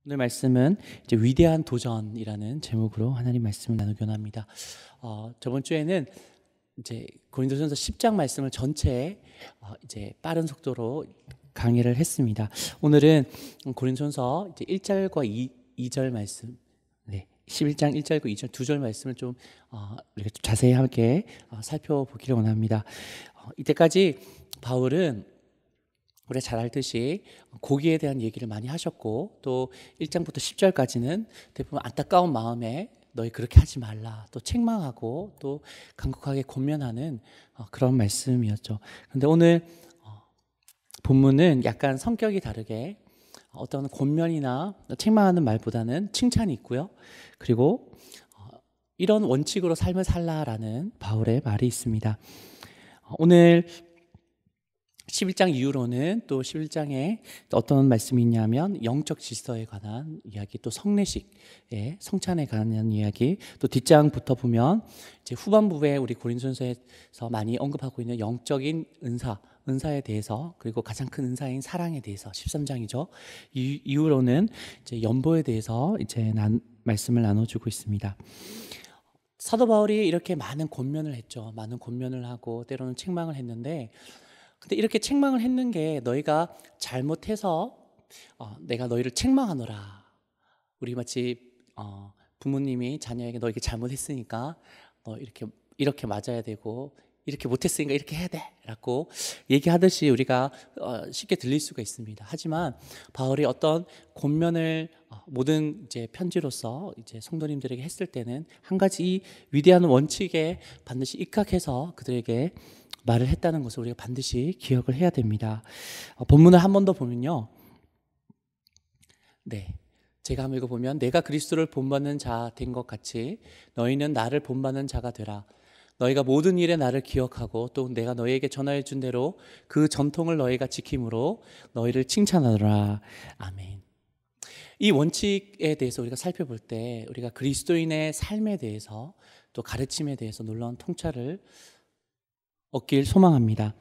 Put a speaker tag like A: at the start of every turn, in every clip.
A: 오늘 말씀은 이제 위대한 도전이라는 제목으로 하나님 말씀을 나누곤 합니다. 저번 주에는 이제 고린도전서 10장 말씀을 전체 이제 빠른 속도로 강의를 했습니다. 오늘은 고린도전서 이제 1절과 2절 말씀, 11장 1절과 2절 두 절 말씀을 좀 이렇게 좀 자세히 함께 살펴보기를 원합니다. 이때까지 바울은 우리가 잘 알듯이 고기에 대한 얘기를 많이 하셨고, 또 1장부터 10절까지는 대부분 안타까운 마음에 너희 그렇게 하지 말라, 또 책망하고 또 간곡하게 권면하는 그런 말씀이었죠. 그런데 오늘 본문은 약간 성격이 다르게 어떤 권면이나 책망하는 말보다는 칭찬이 있고요. 그리고 이런 원칙으로 삶을 살라라는 바울의 말이 있습니다. 오늘 11장 이후로는 또 11장에 어떤 말씀이 있냐면 영적 질서에 관한 이야기, 또 성례식의 성찬에 관한 이야기, 또 뒷장부터 보면 이제 후반부에 우리 고린도전서에서 많이 언급하고 있는 영적인 은사에 대해서, 그리고 가장 큰 은사인 사랑에 대해서 13장이죠. 이후로는 이제 연보에 대해서 이제 말씀을 나눠주고 있습니다. 사도 바울이 이렇게 많은 권면을 했죠. 많은 권면을 하고 때로는 책망을 했는데, 근데 이렇게 책망을 했는 게 너희가 잘못해서 내가 너희를 책망하노라. 우리 마치 부모님이 자녀에게 너 이렇게 잘못했으니까 너 이렇게 맞아야 되고, 이렇게 못했으니까 이렇게 해야 돼 라고 얘기하듯이 우리가 쉽게 들릴 수가 있습니다. 하지만 바울이 어떤 권면을 모든 이제 편지로서 이제 성도님들에게 했을 때는 한 가지 이 위대한 원칙에 반드시 입각해서 그들에게 말을 했다는 것을 우리가 반드시 기억을 해야 됩니다. 본문을 한 번 더 보면요, 제가 한번 읽어보면, 내가 그리스도를 본받는 자 된 것 같이 너희는 나를 본받는 자가 되라. 너희가 모든 일에 나를 기억하고 또 내가 너희에게 전하여 준 대로 그 전통을 너희가 지킴으로 너희를 칭찬하노라. 아멘. 이 원칙에 대해서 우리가 살펴볼 때 우리가 그리스도인의 삶에 대해서 또 가르침에 대해서 놀라운 통찰을 얻길 소망합니다.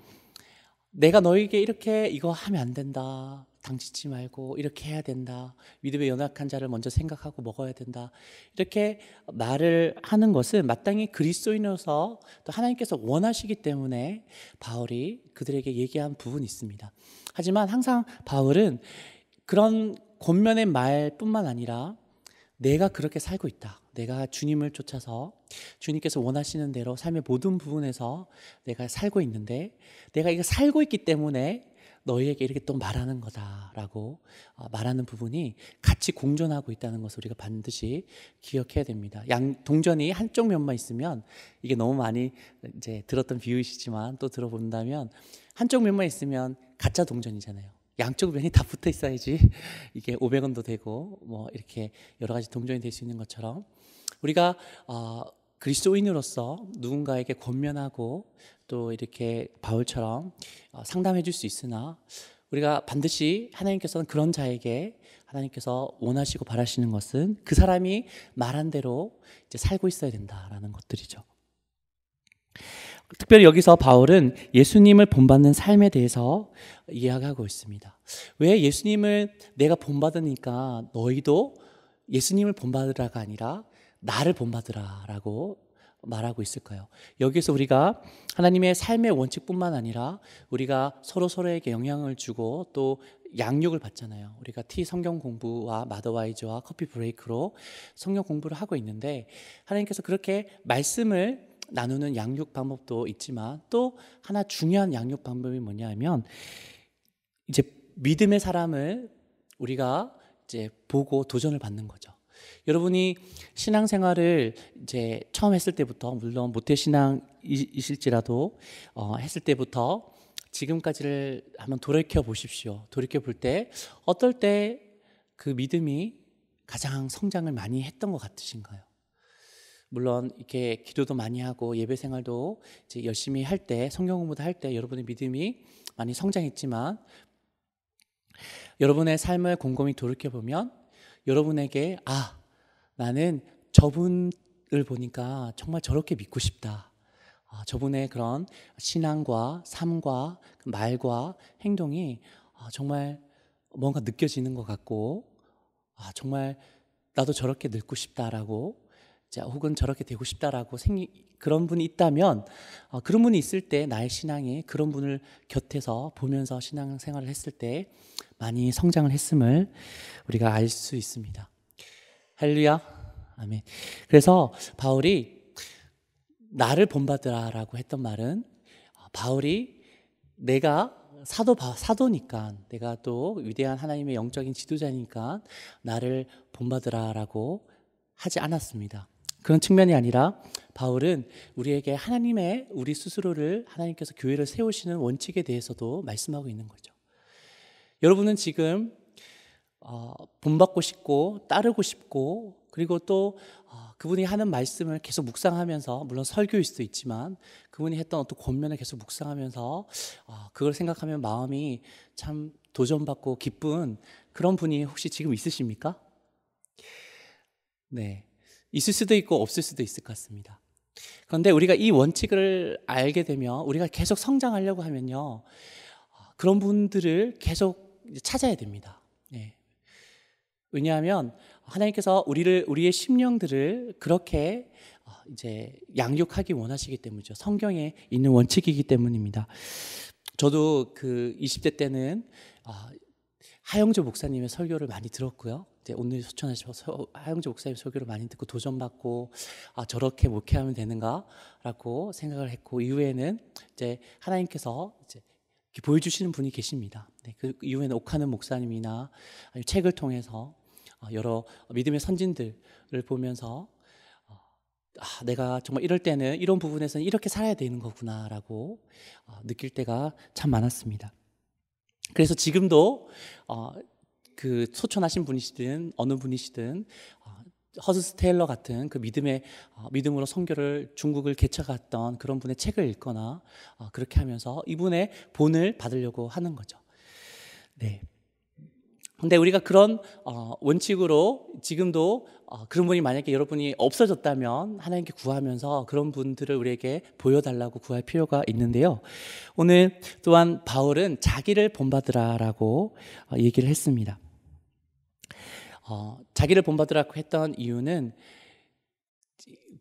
A: 내가 너에게 이렇게 이거 하면 안 된다, 당치지 말고 이렇게 해야 된다, 믿음의 연약한 자를 먼저 생각하고 먹어야 된다, 이렇게 말을 하는 것은 마땅히 그리스도인으로서 또 하나님께서 원하시기 때문에 바울이 그들에게 얘기한 부분이 있습니다. 하지만 항상 바울은 그런 권면의 말뿐만 아니라 내가 그렇게 살고 있다, 내가 주님을 쫓아서 주님께서 원하시는 대로 삶의 모든 부분에서 내가 살고 있는데, 내가 이거 살고 있기 때문에 너희에게 이렇게 또 말하는 거다라고 말하는 부분이 같이 공존하고 있다는 것을 우리가 반드시 기억해야 됩니다. 동전이 한쪽 면만 있으면, 이게 너무 많이 이제 들었던 비유이시지만 또 들어본다면, 한쪽 면만 있으면 가짜 동전이잖아요. 양쪽 면이 다 붙어 있어야지 이게 500원도 되고 뭐 이렇게 여러 가지 동전이 될 수 있는 것처럼, 우리가 그리스도인으로서 누군가에게 권면하고 또 이렇게 바울처럼 상담해 줄 수 있으나, 우리가 반드시 하나님께서는 그런 자에게 하나님께서 원하시고 바라시는 것은 그 사람이 말한 대로 이제 살고 있어야 된다라는 것들이죠. 특별히 여기서 바울은 예수님을 본받는 삶에 대해서 이야기하고 있습니다. 왜 예수님을 내가 본받으니까 너희도 예수님을 본받으라가 아니라 나를 본받으라라고 말하고 있을까요? 여기서 우리가 하나님의 삶의 원칙뿐만 아니라 우리가 서로에게 영향을 주고 또 양육을 받잖아요. 우리가 성경 공부와 마더와이즈와 커피 브레이크로 성경 공부를 하고 있는데, 하나님께서 그렇게 말씀을 나누는 양육 방법도 있지만 또 하나 중요한 양육 방법이 뭐냐 하면, 이제 믿음의 사람을 우리가 이제 보고 도전을 받는 거죠. 여러분이 신앙생활을 이제 처음 했을 때부터, 물론 모태신앙이실지라도 했을 때부터 지금까지를 한번 돌이켜 보십시오. 돌이켜 볼 때 어떨 때 그 믿음이 가장 성장을 많이 했던 것 같으신가요? 물론 이렇게 기도도 많이 하고 예배 생활도 이제 열심히 할 때, 성경 공부도 할 때 여러분의 믿음이 많이 성장했지만, 여러분의 삶을 곰곰이 돌이켜 보면 여러분에게 나는 저분을 보니까 정말 저렇게 믿고 싶다, 저분의 그런 신앙과 삶과 말과 행동이 정말 뭔가 느껴지는 것 같고, 정말 나도 저렇게 늙고 싶다라고, 혹은 저렇게 되고 싶다라고 그런 분이 있다면, 그런 분이 있을 때 나의 신앙이 그런 분을 곁에서 보면서 신앙생활을 했을 때 많이 성장을 했음을 우리가 알 수 있습니다. 할렐루야, 아멘. 그래서 바울이 나를 본받으라라고 했던 말은, 바울이 내가 사도니까, 내가 또 위대한 하나님의 영적인 지도자니까 나를 본받으라라고 하지 않았습니다. 그런 측면이 아니라 바울은 우리에게 우리 스스로를 하나님께서 교회를 세우시는 원칙에 대해서도 말씀하고 있는 거죠. 여러분은 지금 본받고 싶고 따르고 싶고, 그리고 또 그분이 하는 말씀을 계속 묵상하면서, 물론 설교일 수도 있지만 그분이 했던 어떤 권면을 계속 묵상하면서 그걸 생각하면 마음이 참 도전받고 기쁜 그런 분이 혹시 지금 있으십니까? 네, 있을 수도 있고 없을 수도 있을 것 같습니다. 그런데 우리가 이 원칙을 알게 되면, 우리가 계속 성장하려고 하면요, 그런 분들을 계속 찾아야 됩니다. 네. 왜냐하면 하나님께서 우리의 심령들을 그렇게 이제 양육하기 원하시기 때문이죠. 성경에 있는 원칙이기 때문입니다. 저도 그 20대 때는 하영조 목사님의 설교를 많이 들었고요. 이제 오늘 소천하셔서 하영조 목사님 설교를 많이 듣고 도전받고, 저렇게 목회하면 되는가라고 생각을 했고, 이후에는 이제 하나님께서 이제 보여주시는 분이 계십니다. 네, 그 이후에는 옥하는 목사님이나 책을 통해서 여러 믿음의 선진들을 보면서 내가 정말 이럴 때는 이런 부분에서는 이렇게 살아야 되는 거구나라고 느낄 때가 참 많았습니다. 그래서 지금도 그 소천하신 분이시든 어느 분이시든 허스트 테일러 같은 그 믿음으로 선교를 중국을 개척했던 그런 분의 책을 읽거나 그렇게 하면서 이분의 본을 받으려고 하는 거죠. 네. 근데 우리가 그런 원칙으로 지금도 그런 분이 만약에 여러분이 없어졌다면 하나님께 구하면서 그런 분들을 우리에게 보여달라고 구할 필요가 있는데요. 오늘 또한 바울은 자기를 본받으라라고 얘기를 했습니다. 자기를 본받으라고 했던 이유는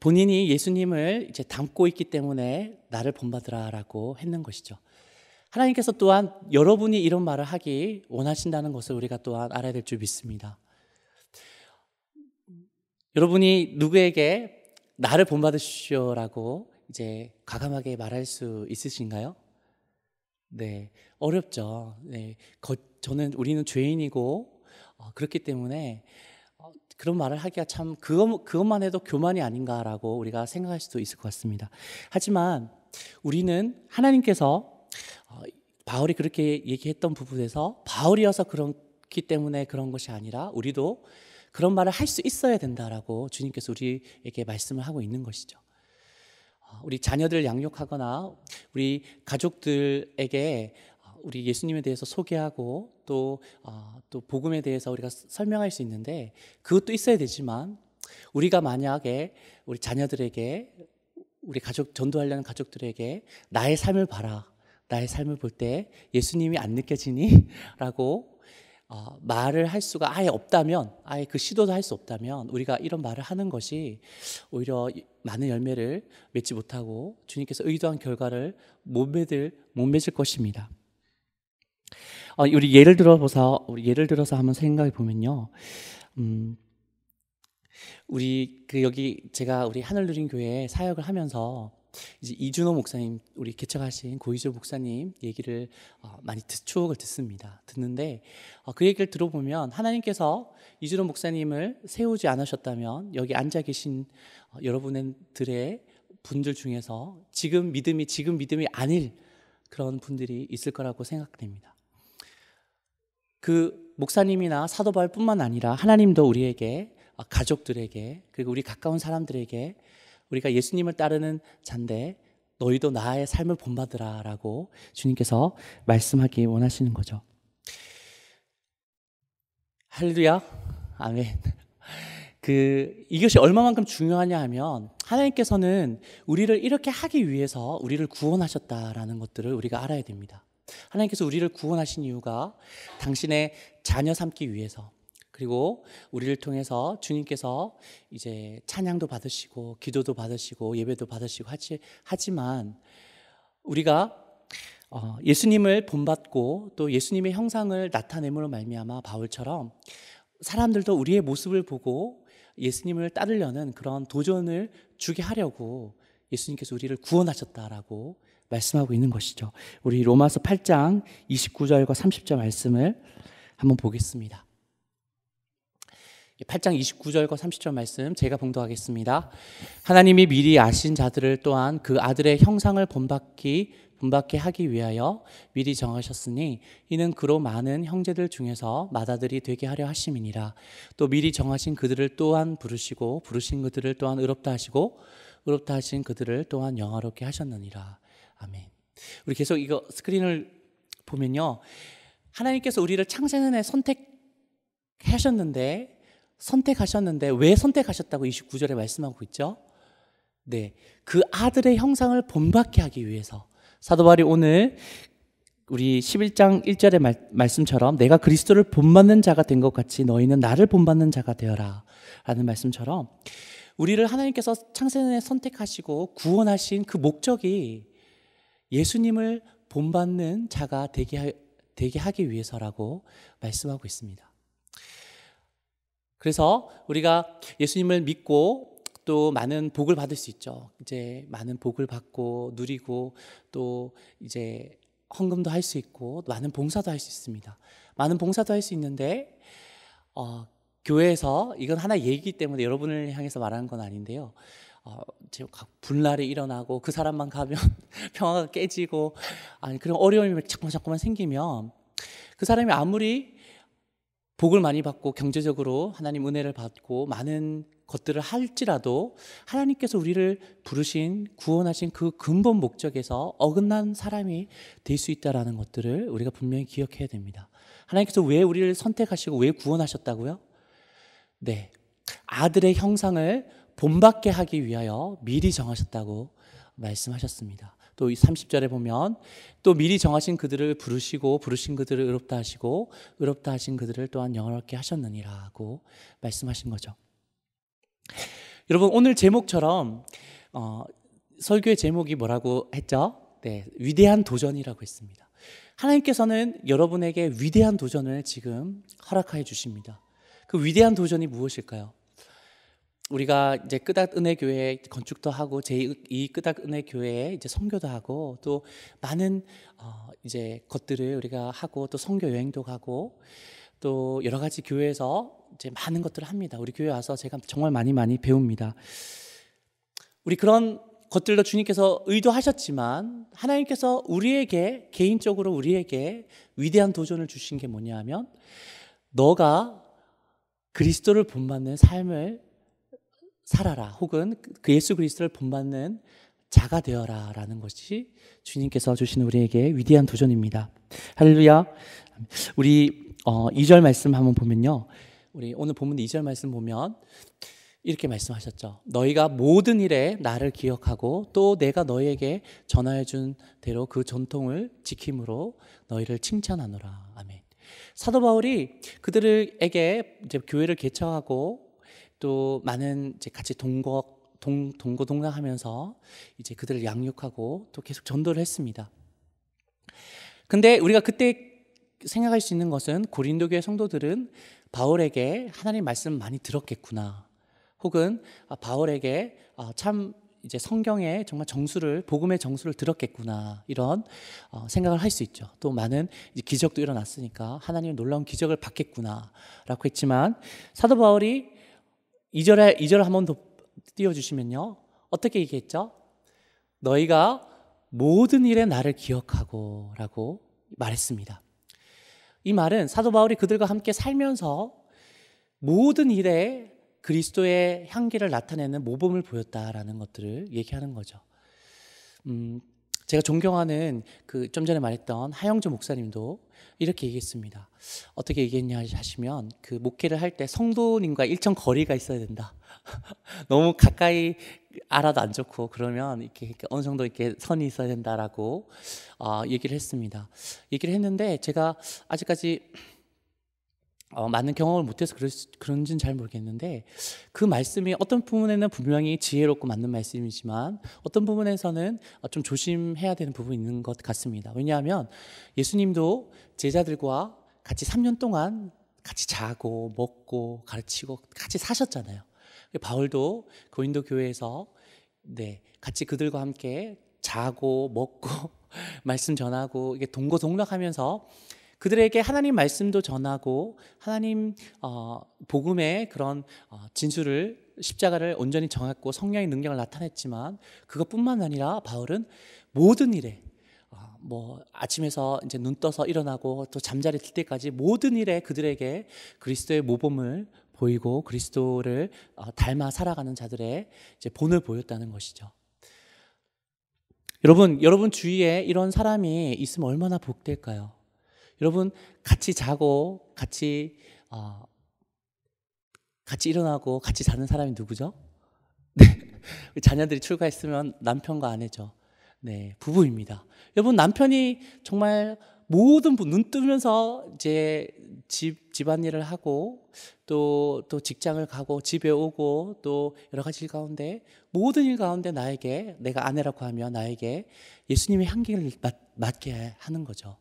A: 본인이 예수님을 이제 닮고 있기 때문에 나를 본받으라라고 했는 것이죠. 하나님께서 또한 여러분이 이런 말을 하기 원하신다는 것을 우리가 또한 알아야 될 줄 믿습니다. 여러분이 누구에게 나를 본받으시오라고 이제 과감하게 말할 수 있으신가요? 네, 어렵죠. 네, 우리는 죄인이고 그렇기 때문에 그런 말을 하기가 참 그것만 해도 교만이 아닌가라고 우리가 생각할 수도 있을 것 같습니다. 하지만 우리는 하나님께서 바울이 그렇게 얘기했던 부분에서 바울이어서 그렇기 때문에 그런 것이 아니라 우리도 그런 말을 할 수 있어야 된다라고 주님께서 우리에게 말씀을 하고 있는 것이죠. 우리 자녀들 양육하거나 우리 가족들에게 우리 예수님에 대해서 소개하고 또 복음에 대해서 우리가 설명할 수 있는데 그것도 있어야 되지만, 우리가 만약에 우리 자녀들에게, 우리 전도하려는 가족들에게 나의 삶을 봐라, 나의 삶을 볼 때 예수님이 안 느껴지니? 라고 말을 할 수가 아예 없다면, 아예 그 시도도 할 수 없다면 우리가 이런 말을 하는 것이 오히려 많은 열매를 맺지 못하고 주님께서 의도한 결과를 못 맺을 것입니다. 우리 예를 들어서 한번 생각해 보면요, 제가 우리 하늘누린 교회 사역을 하면서 이제 이준호 목사님, 우리 개척하신 고이조 목사님 얘기를 많이 추억을 듣는데 그 얘기를 들어보면 하나님께서 이준호 목사님을 세우지 않으셨다면 여기 앉아 계신 여러분들의 분들 중에서 지금 믿음이 아닐 그런 분들이 있을 거라고 생각됩니다. 그 목사님이나 사도 바울뿐만 아니라 하나님도 우리에게, 가족들에게, 그리고 우리 가까운 사람들에게 우리가 예수님을 따르는 자인데 너희도 나의 삶을 본받으라라고 주님께서 말씀하기 원하시는 거죠. 할렐루야, 아멘. 이것이 얼마만큼 중요하냐 하면 하나님께서는 우리를 이렇게 하기 위해서 우리를 구원하셨다라는 것들을 우리가 알아야 됩니다. 하나님께서 우리를 구원하신 이유가 당신의 자녀 삼기 위해서, 그리고 우리를 통해서 주님께서 이제 찬양도 받으시고 기도도 받으시고 예배도 받으시고 하지만 우리가 예수님을 본받고 또 예수님의 형상을 나타냄으로 말미암아 바울처럼 사람들도 우리의 모습을 보고 예수님을 따르려는 그런 도전을 주게 하려고 예수님께서 우리를 구원하셨다라고 말씀하고 있는 것이죠. 우리 로마서 8장 29절과 30절 말씀을 한번 보겠습니다. 8장 29절과 30절 말씀 제가 봉독하겠습니다. 하나님이 미리 아신 자들을 또한 그 아들의 형상을 본받게 하기 위하여 미리 정하셨으니 이는 그로 많은 형제들 중에서 맏아들이 되게 하려 하심이니라. 또 미리 정하신 그들을 또한 부르시고 부르신 그들을 또한 의롭다 하시고 의롭다 하신 그들을 또한 영화롭게 하셨느니라. 아멘. 우리 계속 이거 스크린을 보면요, 하나님께서 우리를 창세년에 선택하셨는데 왜 선택하셨다고 29절에 말씀하고 있죠? 네, 그 아들의 형상을 본받게 하기 위해서. 사도 바울이 오늘 우리 11장 1절의 말씀처럼 내가 그리스도를 본받는 자가 된 것 같이 너희는 나를 본받는 자가 되어라 라는 말씀처럼 우리를 하나님께서 창세년에 선택하시고 구원하신 그 목적이 예수님을 본받는 자가 되게 하기 위해서라고 말씀하고 있습니다. 그래서 우리가 예수님을 믿고 또 많은 복을 받을 수 있죠. 이제 많은 복을 받고 누리고 또 이제 헌금도 할 수 있고 많은 봉사도 할 수 있습니다. 많은 봉사도 할 수 있는데 교회에서 이건 하나 얘기이기 때문에 여러분을 향해서 말하는 건 아닌데요. 분란이 일어나고 그 사람만 가면 평화가 깨지고 그런 어려움이 자꾸만 생기면 그 사람이 아무리 복을 많이 받고 경제적으로 하나님 은혜를 받고 많은 것들을 할지라도 하나님께서 우리를 부르신 구원하신 그 근본 목적에서 어긋난 사람이 될 수 있다는 것들을 우리가 분명히 기억해야 됩니다. 하나님께서 왜 우리를 선택하시고 왜 구원하셨다고요? 네, 아들의 형상을 본받게 하기 위하여 미리 정하셨다고 말씀하셨습니다. 또 30절에 보면 또 미리 정하신 그들을 부르시고 부르신 그들을 의롭다 하시고 의롭다 하신 그들을 또한 영화롭게 하셨느니라고 말씀하신 거죠. 여러분, 오늘 제목처럼 설교의 제목이 뭐라고 했죠? 네, 위대한 도전이라고 했습니다. 하나님께서는 여러분에게 위대한 도전을 지금 허락해 주십니다. 그 위대한 도전이 무엇일까요? 우리가 이제 끄닥 은혜교회 건축도 하고 제2 끄닥 은혜교회에 이제 선교도 하고 또 많은 이제 것들을 우리가 하고 또 선교 여행도 가고 또 여러 가지 교회에서 이제 많은 것들을 합니다. 우리 교회 와서 제가 정말 많이 배웁니다. 우리 그런 것들도 주님께서 의도하셨지만 하나님께서 우리에게 개인적으로 우리에게 위대한 도전을 주신 게 뭐냐 하면 너가 그리스도를 본받는 삶을 살아라, 혹은 그 예수 그리스도를 본받는 자가 되어라 라는 것이 주님께서 주신 우리에게 위대한 도전입니다. 할렐루야. 우리 2절 말씀 한번 보면요, 우리 오늘 본문 2절 말씀 보면 이렇게 말씀하셨죠. 너희가 모든 일에 나를 기억하고 또 내가 너희에게 전하여 준 대로 그 전통을 지킴으로 너희를 칭찬하노라. 아멘. 사도 바울이 그들에게 이제 교회를 개척하고 또 많은 이제 같이 동거동락하면서 이제 그들을 양육하고 또 계속 전도를 했습니다. 근데 우리가 그때 생각할 수 있는 것은 고린도 교회 성도들은 바울에게 하나님 말씀 많이 들었겠구나, 혹은 바울에게 참 이제 성경의 정말 복음의 정수를 들었겠구나, 이런 생각을 할 수 있죠. 또 많은 이제 기적도 일어났으니까 하나님의 놀라운 기적을 받겠구나라고 했지만 사도 바울이 2절을 한 번 더 띄워주시면요, 어떻게 얘기했죠? 너희가 모든 일에 나를 기억하고 라고 말했습니다. 이 말은 사도 바울이 그들과 함께 살면서 모든 일에 그리스도의 향기를 나타내는 모범을 보였다라는 것들을 얘기하는 거죠. 제가 존경하는 좀 전에 말했던 하영주 목사님도 이렇게 얘기했습니다. 어떻게 얘기했냐 하시면 목회를 할 때 성도님과 일정 거리가 있어야 된다. 너무 가까이 알아도 안 좋고 그러면 이렇게 어느 정도 이렇게 선이 있어야 된다라고 얘기를 했습니다. 얘기를 했는데 제가 아직까지 많은 경험을 못해서 그런지는 잘 모르겠는데, 그 말씀이 어떤 부분에는 분명히 지혜롭고 맞는 말씀이지만 어떤 부분에서는 좀 조심해야 되는 부분이 있는 것 같습니다. 왜냐하면 예수님도 제자들과 같이 3년 동안 같이 자고 먹고 가르치고 같이 사셨잖아요. 바울도 고린도 교회에서 같이 그들과 함께 자고 먹고 말씀 전하고 이게 동고동락하면서 그들에게 하나님 말씀도 전하고 하나님 복음의 그런 진수를, 십자가를 온전히 정했고 성령의 능력을 나타냈지만, 그것뿐만 아니라 바울은 모든 일에 아침에서 이제 눈 떠서 일어나고 또 잠자리 들 때까지 모든 일에 그들에게 그리스도의 모범을 보이고 그리스도를 닮아 살아가는 자들의 이제 본을 보였다는 것이죠. 여러분 주위에 이런 사람이 있으면 얼마나 복될까요? 여러분 같이 자고 같이 일어나고 같이 자는 사람이 누구죠? 자녀들이 출가했으면 남편과 아내죠. 부부입니다. 여러분 남편이 정말 모든 눈 뜨면서 이제 집안일을 하고 또 직장을 가고 집에 오고 또 여러 가지 일 가운데, 모든 일 가운데 나에게, 내가 아내라고 하면 나에게 예수님의 향기를 맡게 하는 거죠.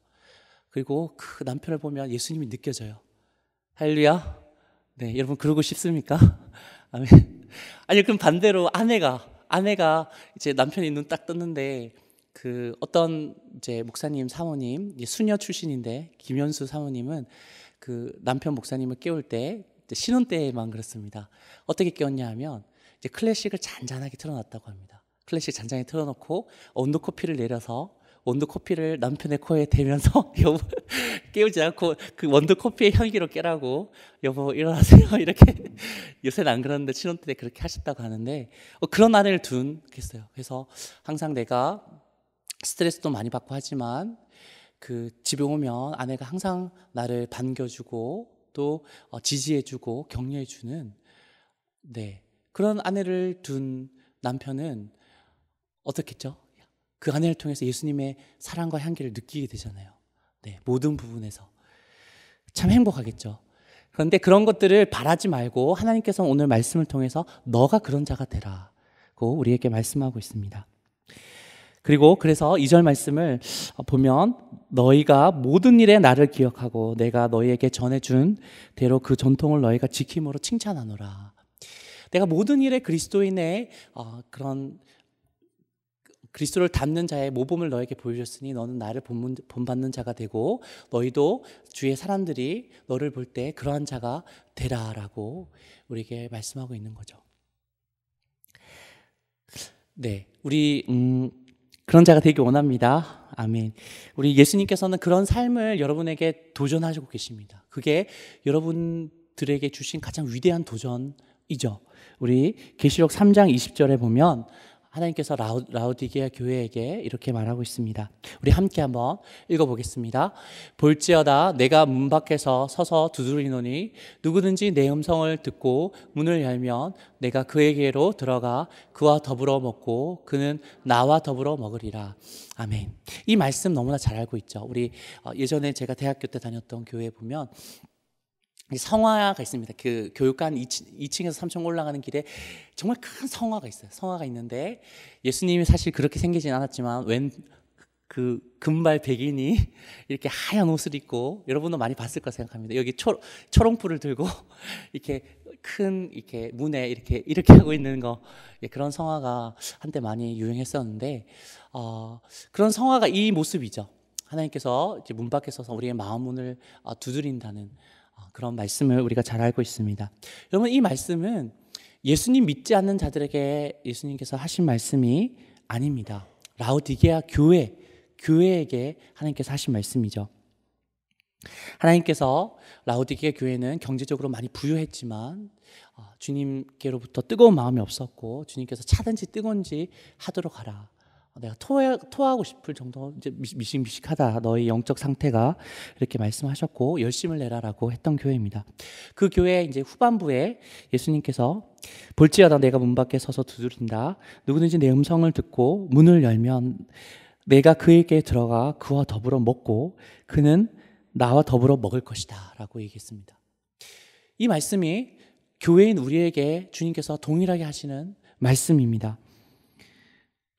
A: 그리고 그 남편을 보면 예수님이 느껴져요. 할렐루야. 여러분 그러고 싶습니까? 아멘. 아니 그럼 반대로 아내가 이제 남편이 눈 딱 떴는데 그 어떤 이제 목사님 사모님, 수녀 출신인데 김현수 사모님은 그 남편 목사님을 깨울 때 신혼 때만 그렇습니다. 어떻게 깨웠냐 하면 이제 클래식을 잔잔하게 틀어놨다고 합니다. 클래식 잔잔하게 틀어놓고 온도 커피를 내려서 원두 커피를 남편의 코에 대면서 여보 깨우지 않고 그 원두 커피의 향기로 깨라고, 여보 일어나세요 이렇게. 요새는 안 그러는데 신혼 때 그렇게 하셨다고 하는데, 그런 아내를 둔겠어요. 그래서 항상 내가 스트레스도 많이 받고 하지만 그 집에 오면 아내가 항상 나를 반겨주고 또 지지해주고 격려해주는 그런 아내를 둔 남편은 어떻겠죠? 그 아내를 통해서 예수님의 사랑과 향기를 느끼게 되잖아요. 모든 부분에서 참 행복하겠죠. 그런데 그런 것들을 바라지 말고 하나님께서 오늘 말씀을 통해서 너가 그런 자가 되라고 우리에게 말씀하고 있습니다. 그리고 그래서 2절 말씀을 보면 너희가 모든 일에 나를 기억하고 내가 너희에게 전해준 대로 그 전통을 너희가 지킴으로 칭찬하노라. 내가 모든 일에 그리스도인의 그런 그리스도를 닮는 자의 모범을 너에게 보여줬으니 너는 나를 본받는 자가 되고 너희도 주위의 사람들이 너를 볼 때 그러한 자가 되라라고 우리에게 말씀하고 있는 거죠. 우리 그런 자가 되기 원합니다. 아멘. 우리 예수님께서는 그런 삶을 여러분에게 도전하시고 계십니다. 그게 여러분들에게 주신 가장 위대한 도전이죠. 우리 계시록 3장 20절에 보면 하나님께서 라오디게아 교회에게 이렇게 말하고 있습니다. 우리 함께 한번 읽어보겠습니다. 볼지어다 내가 문 밖에서 서서 두드리노니 누구든지 내 음성을 듣고 문을 열면 내가 그에게로 들어가 그와 더불어 먹고 그는 나와 더불어 먹으리라. 아멘. 이 말씀 너무나 잘 알고 있죠. 우리 예전에 제가 대학교 때 다녔던 교회에 보면 성화가 있습니다. 그 교육관 2층에서 3층 올라가는 길에 정말 큰 성화가 있어요. 성화가 있는데 예수님이 사실 그렇게 생기진 않았지만 웬 그 금발 백인이 이렇게 하얀 옷을 입고, 여러분도 많이 봤을 거 생각합니다. 여기 초롱불을 들고 이렇게 큰 이렇게 문에 이렇게 하고 있는 거, 그런 성화가 한때 많이 유행했었는데 그런 성화가 이 모습이죠. 하나님께서 이제 문 밖에 서서 우리의 마음 문을 두드린다는 그런 말씀을 우리가 잘 알고 있습니다. 여러분 이 말씀은 예수님 믿지 않는 자들에게 예수님께서 하신 말씀이 아닙니다. 라오디게아 교회에게 하나님께서 하신 말씀이죠. 하나님께서 라오디게아 교회는 경제적으로 많이 부유했지만 주님께로부터 뜨거운 마음이 없었고 주님께서 차든지 뜨거운지 하도록 하라. 내가 토하고 싶을 정도 이제 미식미식하다 너의 영적 상태가, 이렇게 말씀하셨고 열심을 내라라고 했던 교회입니다. 그 교회 이제 후반부에 예수님께서 볼지어다 내가 문 밖에 서서 두드린다. 누구든지 내 음성을 듣고 문을 열면 내가 그에게 들어가 그와 더불어 먹고 그는 나와 더불어 먹을 것이다 라고 얘기했습니다. 이 말씀이 교회인 우리에게 주님께서 동일하게 하시는 말씀입니다.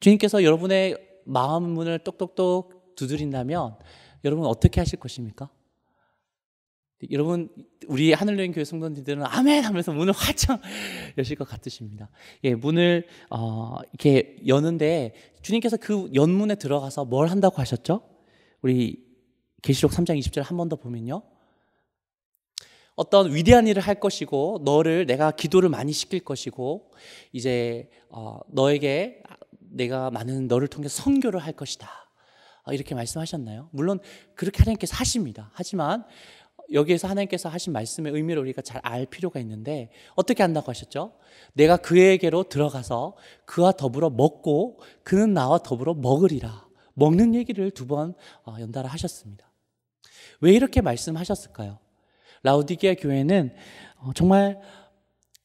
A: 주님께서 여러분의 마음 문을 똑똑똑 두드린다면 여러분 어떻게 하실 것입니까? 여러분, 우리 하늘여행 교회 성도님들은 아멘 하면서 문을 활짝 여실 것 같으십니다. 예, 문을 이렇게 여는데 주님께서 그 연문에 들어가서 뭘 한다고 하셨죠? 우리 계시록 3장 20절 한 번 더 보면요, 어떤 위대한 일을 할 것이고 너를 내가 기도를 많이 시킬 것이고 이제 너에게 내가 많은 너를 통해 선교를 할 것이다, 이렇게 말씀하셨나요? 물론 그렇게 하나님께서 하십니다. 하지만 여기에서 하나님께서 하신 말씀의 의미를 우리가 잘 알 필요가 있는데 어떻게 한다고 하셨죠? 내가 그에게로 들어가서 그와 더불어 먹고 그는 나와 더불어 먹으리라. 먹는 얘기를 두 번 연달아 하셨습니다. 왜 이렇게 말씀하셨을까요? 라오디게아 교회는 정말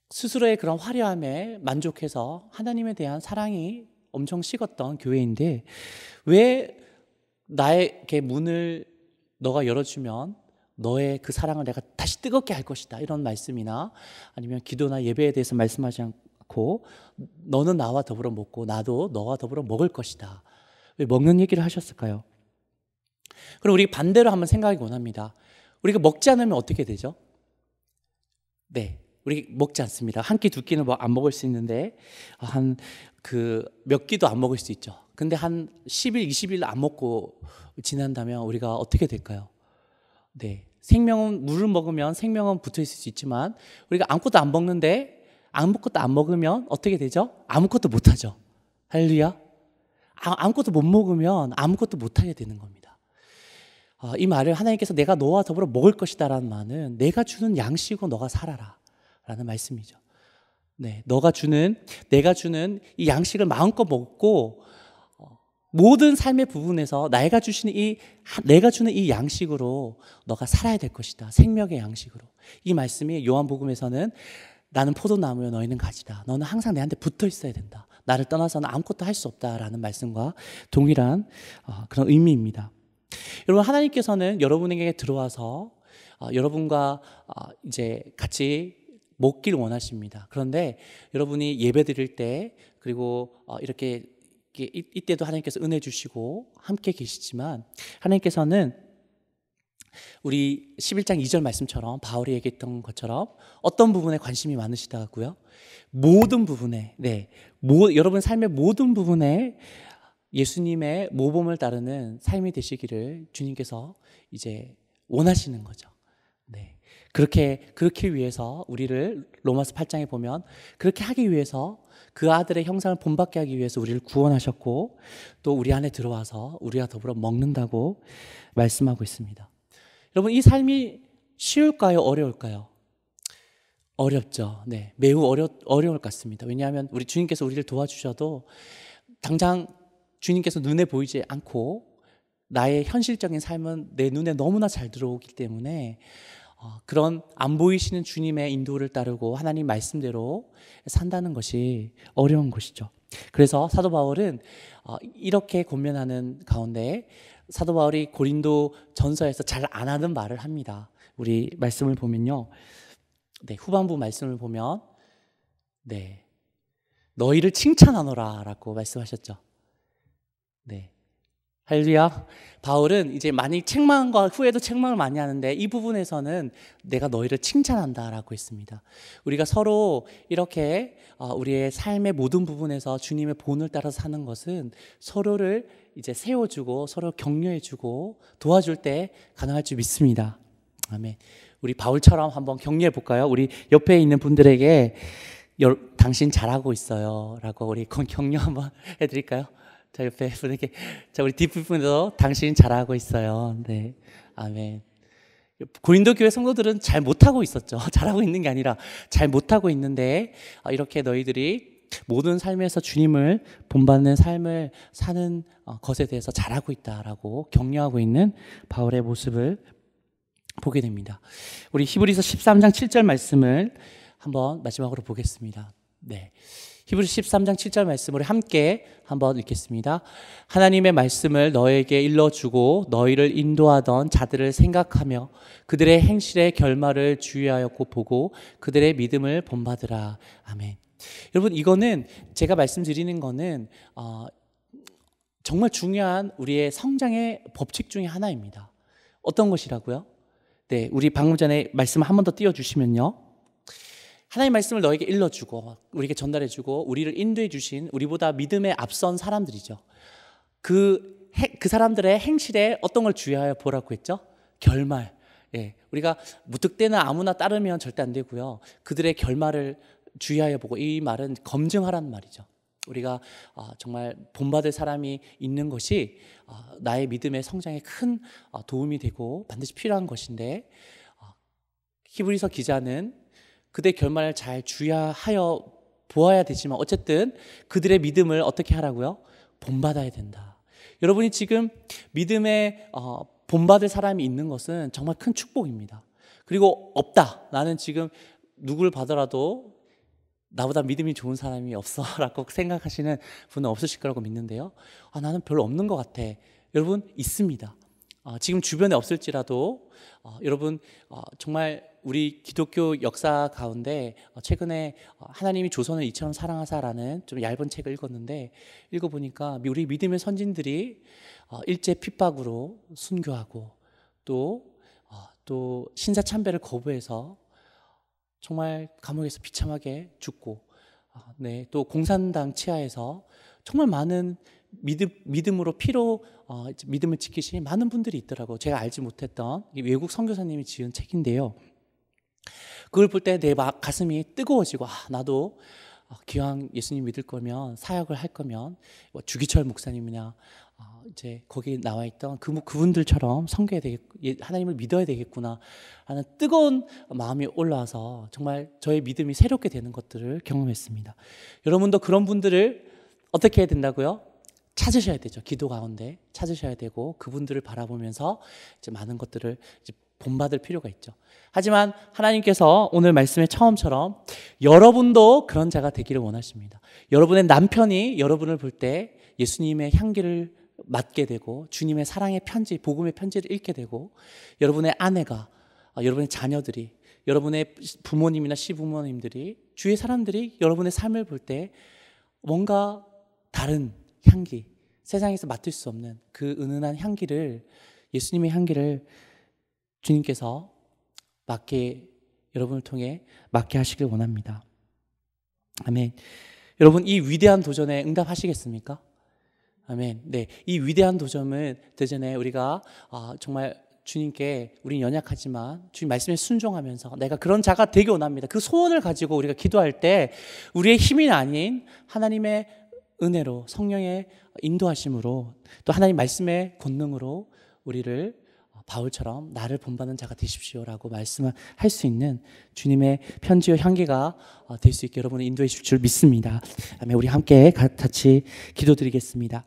A: 스스로의 그런 화려함에 만족해서 하나님에 대한 사랑이 엄청 식었던 교회인데, 왜 나에게 문을 너가 열어주면 너의 그 사랑을 내가 다시 뜨겁게 할 것이다, 이런 말씀이나 아니면 기도나 예배에 대해서 말씀하지 않고 너는 나와 더불어 먹고 나도 너와 더불어 먹을 것이다, 왜 먹는 얘기를 하셨을까요? 그럼 우리 반대로 한번 생각하기 원합니다. 우리가 먹지 않으면 어떻게 되죠? 네, 우리 먹지 않습니다. 한 끼 두 끼는 뭐 안 먹을 수 있는데 한 몇 끼도 안 먹을 수 있죠. 근데 한 10일, 20일 안 먹고 지난다면 우리가 어떻게 될까요? 네, 생명은, 물을 먹으면 생명은 붙어 있을 수 있지만 우리가 아무것도 안 먹는데 아무것도 안 먹으면 어떻게 되죠? 아무것도 못 하죠. 할렐루야. 아무것도 못 먹으면 아무것도 못 하게 되는 겁니다. 이 말을 하나님께서 내가 너와 더불어 먹을 것이다 라는 말은 내가 주는 양식으로 너가 살아라 라는 말씀이죠. 네, 내가 주는 이 양식을 마음껏 먹고 모든 삶의 부분에서 내가 주는 이 양식으로 너가 살아야 될 것이다. 생명의 양식으로. 이 말씀이 요한복음에서는 나는 포도나무요 너희는 가지다. 너는 항상 내한테 붙어 있어야 된다. 나를 떠나서는 아무것도 할 수 없다라는 말씀과 동일한 그런 의미입니다. 여러분, 하나님께서는 여러분에게 들어와서 여러분과 이제 같이 먹기를 원하십니다. 그런데 여러분이 예배 드릴 때, 그리고 이렇게 이때도 하나님께서 은혜 주시고 함께 계시지만, 하나님께서는 우리 11장 2절 말씀처럼 바울이 얘기했던 것처럼 어떤 부분에 관심이 많으시다고요? 모든 부분에, 여러분 삶의 모든 부분에 예수님의 모범을 따르는 삶이 되시기를 주님께서 이제 원하시는 거죠. 네, 그렇게 위해서 우리를 로마서 8장에 보면 그렇게 하기 위해서 그 아들의 형상을 본받게 하기 위해서 우리를 구원하셨고 또 우리 안에 들어와서 우리와 더불어 먹는다고 말씀하고 있습니다. 여러분, 이 삶이 쉬울까요? 어려울까요? 어렵죠. 네, 매우 어려울 것 같습니다. 왜냐하면 우리 주님께서 우리를 도와주셔도 당장 주님께서 눈에 보이지 않고 나의 현실적인 삶은 내 눈에 너무나 잘 들어오기 때문에 그런 안 보이시는 주님의 인도를 따르고 하나님 말씀대로 산다는 것이 어려운 것이죠. 그래서 사도 바울은 이렇게 권면하는 가운데 사도 바울이 고린도 전서에서 잘 안 하는 말을 합니다. 우리 말씀을 보면요, 네, 후반부 말씀을 보면 너희를 칭찬하노라 라고 말씀하셨죠. 네, 할렐루야. 바울은 이제 많이 책망과 후에도 책망을 많이 하는데 이 부분에서는 내가 너희를 칭찬한다라고 했습니다. 우리가 서로 이렇게 우리의 삶의 모든 부분에서 주님의 본을 따라서 사는 것은 서로를 이제 세워주고 서로 격려해주고 도와줄 때 가능할 줄 믿습니다. 아멘. 우리 바울처럼 한번 격려해 볼까요? 우리 옆에 있는 분들에게 당신 잘하고 있어요 라고 우리 격려 한번 해드릴까요? 자, 옆에 분에게, 자, 우리 뒷부분에도 당신 잘하고 있어요. 네, 아멘. 고린도 교회 성도들은 잘 못하고 있었죠. 잘하고 있는 게 아니라 잘 못하고 있는데 이렇게 너희들이 모든 삶에서 주님을 본받는 삶을 사는 것에 대해서 잘하고 있다라고 격려하고 있는 바울의 모습을 보게 됩니다. 우리 히브리서 13장 7절 말씀을 한번 마지막으로 보겠습니다. 네, 히브리서 13장 7절 말씀을 함께 한번 읽겠습니다. 하나님의 말씀을 너에게 일러주고 너희를 인도하던 자들을 생각하며 그들의 행실의 결말을 주의하였고 보고 그들의 믿음을 본받으라. 아멘. 여러분, 이거는 제가 말씀드리는 거는 정말 중요한 우리의 성장의 법칙 중에 하나입니다. 어떤 것이라고요? 네, 우리 방금 전에 말씀 한 번 더 띄워주시면요. 하나님의 말씀을 너에게 일러주고 우리에게 전달해주고 우리를 인도해 주신 우리보다 믿음에 앞선 사람들이죠. 그 사람들의 행실에 어떤 걸 주의하여 보라고 했죠? 결말. 예, 우리가 무턱대나 아무나 따르면 절대 안 되고요. 그들의 결말을 주의하여 보고, 이 말은 검증하라는 말이죠. 우리가 정말 본받을 사람이 있는 것이 나의 믿음의 성장에 큰 도움이 되고 반드시 필요한 것인데, 히브리서 기자는 그들의 결말을 잘 주의하여 보아야 되지만 어쨌든 그들의 믿음을 어떻게 하라고요? 본받아야 된다. 여러분이 지금 믿음에 본받을 사람이 있는 것은 정말 큰 축복입니다. 그리고 없다, 나는 지금 누구를 받더라도 나보다 믿음이 좋은 사람이 없어 라고 생각하시는 분은 없으실 거라고 믿는데요. 나는 별로 없는 것 같아. 여러분, 있습니다. 지금 주변에 없을지라도 여러분, 정말 우리 기독교 역사 가운데 최근에 하나님이 조선을 이처럼 사랑하사라는 좀 얇은 책을 읽어보니까 우리 믿음의 선진들이 일제 핍박으로 순교하고 또 신사참배를 거부해서 정말 감옥에서 비참하게 죽고, 네, 또 공산당 치하에서 정말 많은 믿음으로 피로 믿음을 지키신 많은 분들이 있더라고요. 제가 알지 못했던 외국 선교사님이 지은 책인데요. 그걸 볼 때 내 가슴이 뜨거워지고, 나도 기왕 예수님 믿을 거면, 사역을 할 거면 주기철 목사님이나 이제 거기 나와 있던 그분들처럼 섬겨야 하나님을 믿어야 되겠구나 하는 뜨거운 마음이 올라와서 정말 저의 믿음이 새롭게 되는 것들을 경험했습니다. 여러분도 그런 분들을 어떻게 해야 된다고요? 찾으셔야 되죠. 기도 가운데 찾으셔야 되고, 그분들을 바라보면서 이제 많은 것들을 이제 본받을 필요가 있죠. 하지만 하나님께서 오늘 말씀의 처음처럼 여러분도 그런 자가 되기를 원하십니다. 여러분의 남편이 여러분을 볼 때 예수님의 향기를 맡게 되고, 주님의 사랑의 편지, 복음의 편지를 읽게 되고, 여러분의 아내가, 여러분의 자녀들이, 여러분의 부모님이나 시부모님들이, 주위의 사람들이 여러분의 삶을 볼 때 뭔가 다른 향기, 세상에서 맡을 수 없는 그 은은한 향기를, 예수님의 향기를 주님께서 여러분을 통해 맡게 하시길 원합니다. 아멘. 여러분, 이 위대한 도전에 응답하시겠습니까? 아멘. 네, 이 위대한 도전에 우리가 정말 주님께, 우리는 연약하지만 주님 말씀에 순종하면서 내가 그런 자가 되기 원합니다. 그 소원을 가지고 우리가 기도할 때 우리의 힘이 아닌 하나님의 은혜로, 성령의 인도하심으로, 또 하나님 말씀의 권능으로 우리를 바울처럼 나를 본받는 자가 되십시오라고 말씀을 할 수 있는 주님의 편지와 향기가 될 수 있게 여러분을 인도해 주실 줄 믿습니다. 우리 함께 같이 기도드리겠습니다.